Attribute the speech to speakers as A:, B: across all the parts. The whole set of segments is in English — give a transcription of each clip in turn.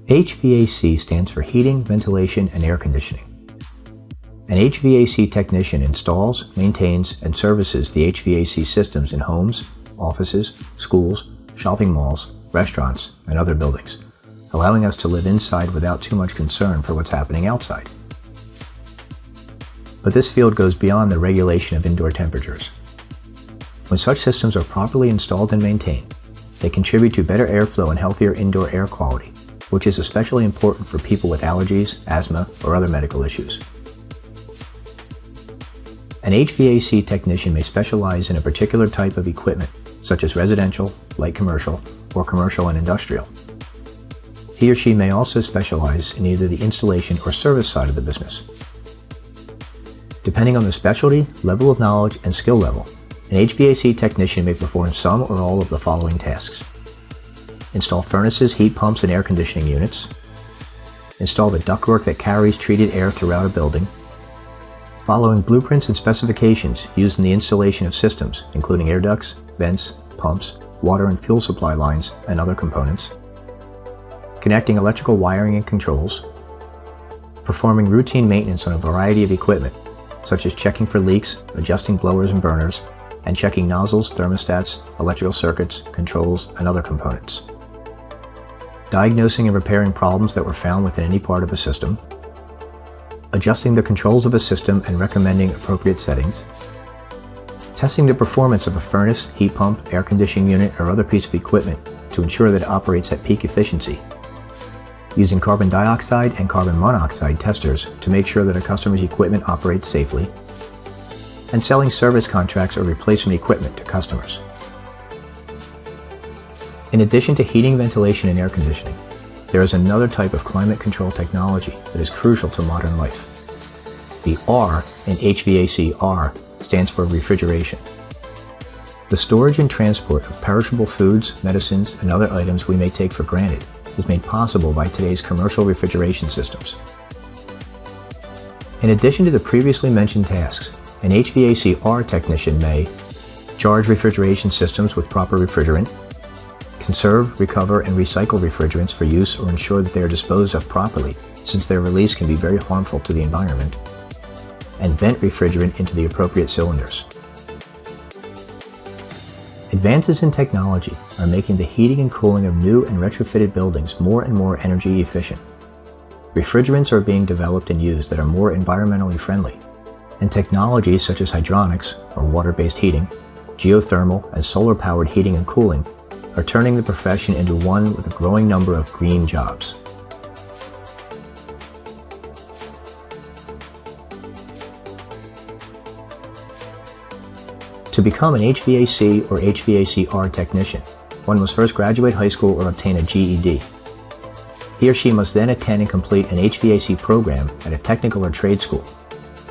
A: HVAC stands for Heating, Ventilation, and Air Conditioning. An HVAC technician installs, maintains, and services the HVAC systems in homes, offices, schools, shopping malls, restaurants, and other buildings, allowing us to live inside without too much concern for what's happening outside. But this field goes beyond the regulation of indoor temperatures. When such systems are properly installed and maintained, they contribute to better airflow and healthier indoor air quality, which is especially important for people with allergies, asthma, or other medical issues. An HVAC technician may specialize in a particular type of equipment, such as residential, light commercial, or commercial and industrial. He or she may also specialize in either the installation or service side of the business. Depending on the specialty, level of knowledge, and skill level, an HVAC technician may perform some or all of the following tasks: install furnaces, heat pumps, and air conditioning units, install the ductwork that carries treated air throughout a building, following blueprints and specifications used in the installation of systems, including air ducts, vents, pumps, water and fuel supply lines, and other components, connecting electrical wiring and controls, performing routine maintenance on a variety of equipment, such as checking for leaks, adjusting blowers and burners, and checking nozzles, thermostats, electrical circuits, controls, and other components, diagnosing and repairing problems that were found within any part of a system, adjusting the controls of a system and recommending appropriate settings, testing the performance of a furnace, heat pump, air conditioning unit, or other piece of equipment to ensure that it operates at peak efficiency, using carbon dioxide and carbon monoxide testers to make sure that a customer's equipment operates safely, and selling service contracts or replacement equipment to customers. In addition to heating, ventilation, and air conditioning, there is another type of climate control technology that is crucial to modern life. The R in HVAC-R stands for refrigeration. The storage and transport of perishable foods, medicines, and other items we may take for granted is made possible by today's commercial refrigeration systems. In addition to the previously mentioned tasks, an HVAC-R technician may charge refrigeration systems with proper refrigerant, conserve, recover, and recycle refrigerants for use or ensure that they are disposed of properly, since their release can be very harmful to the environment, and vent refrigerant into the appropriate cylinders. Advances in technology are making the heating and cooling of new and retrofitted buildings more and more energy efficient. Refrigerants are being developed and used that are more environmentally friendly, and technologies such as hydronics, or water-based heating, geothermal, and solar-powered heating and cooling are turning the profession into one with a growing number of green jobs. To become an HVAC or HVAC-R technician, one must first graduate high school or obtain a GED. He or she must then attend and complete an HVAC program at a technical or trade school.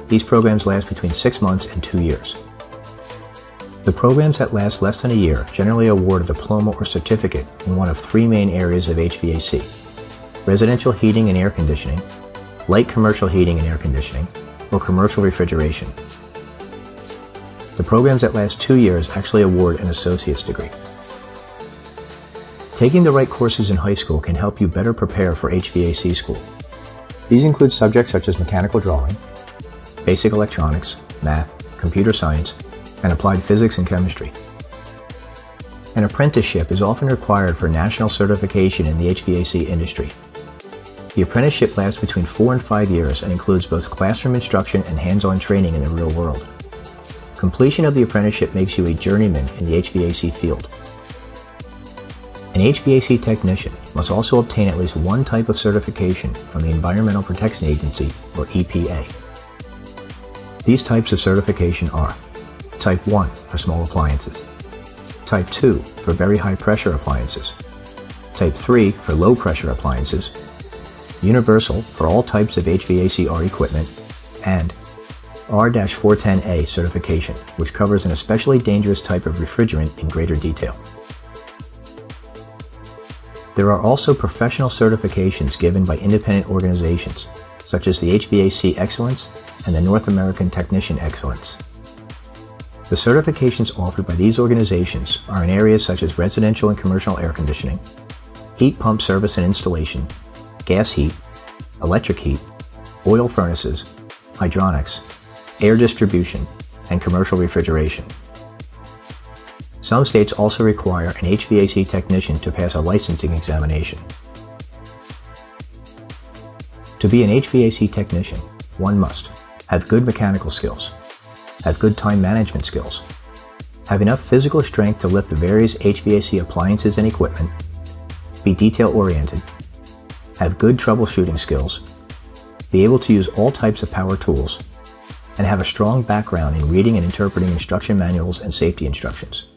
A: These programs last between 6 months and 2 years. The programs that last less than a year generally award a diploma or certificate in one of 3 main areas of HVAC: residential heating and air conditioning, light commercial heating and air conditioning, or commercial refrigeration. The programs that last 2 years actually award an associate's degree. Taking the right courses in high school can help you better prepare for HVAC school. These include subjects such as mechanical drawing, basic electronics, math, computer science, and applied physics and chemistry. An apprenticeship is often required for national certification in the HVAC industry. The apprenticeship lasts between 4 and 5 years and includes both classroom instruction and hands-on training in the real world. Completion of the apprenticeship makes you a journeyman in the HVAC field. An HVAC technician must also obtain at least one type of certification from the Environmental Protection Agency, or EPA. These types of certification are Type 1 for small appliances, Type 2 for very high pressure appliances, Type 3 for low pressure appliances, Universal for all types of HVAC-R equipment, and R-410A certification, which covers an especially dangerous type of refrigerant in greater detail. There are also professional certifications given by independent organizations, such as the HVAC Excellence and the North American Technician Excellence. The certifications offered by these organizations are in areas such as residential and commercial air conditioning, heat pump service and installation, gas heat, electric heat, oil furnaces, hydronics, air distribution, and commercial refrigeration. Some states also require an HVAC technician to pass a licensing examination. To be an HVAC technician, one must have good mechanical skills, have good time management skills, have enough physical strength to lift the various HVAC appliances and equipment, be detail-oriented, have good troubleshooting skills, be able to use all types of power tools, and have a strong background in reading and interpreting instruction manuals and safety instructions.